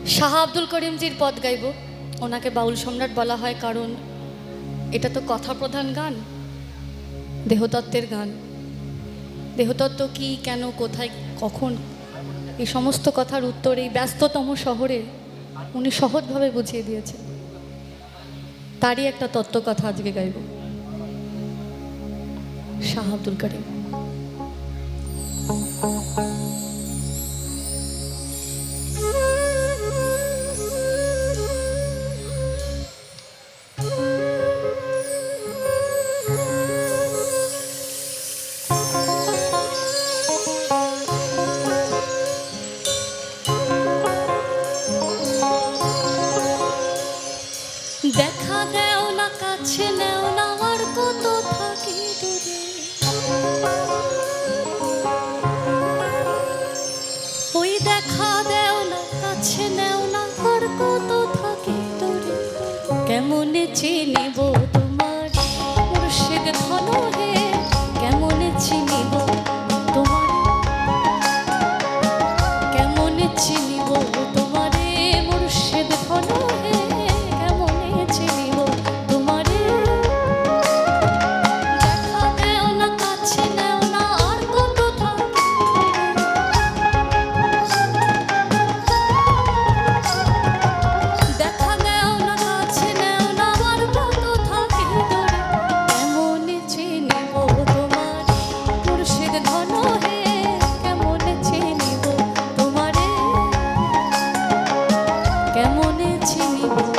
শাহ আব্দুল করিমজির পদ গাইব। ওনাকে বাউল সম্রাট বলা হয় কারণ এটা তো কথা প্রধান গান, দেহতত্ত্বের গান। দেহতত্ত্ব কি, কেন, কোথায়, কখন, এই সমস্ত কথার উত্তর এই ব্যস্ততম শহরে উনি সহজভাবে বুঝিয়ে দিয়েছেন। তারই একটা তত্ত্বকথা আজকে গাইব, শাহ আব্দুল করিম। দেখা দেও না, কাছে নেও না, আর কত থাকি দূরে। ওই দেখা দেও না, কাছে নেও না, আর কত থাকি দূরে। কেমনে চিনিব তোমার মুর্শিদ ধন হে, কেমনে চিনিব তোমার, কেমনে চিনিব তোমারে মুর্শিদ ধন হে, কেমনে চিনিব তোমারে। দেখা দেও না, কাছে নেও না, আর কত থাকি দেখা দেও না, কাছে নেও না, আর কত থাকি দূরে। কেমনে চিনিব তোমার মুর্শিদ ধন হে, কেমনে চিনিব তোমারে, কেমনে চিনিব।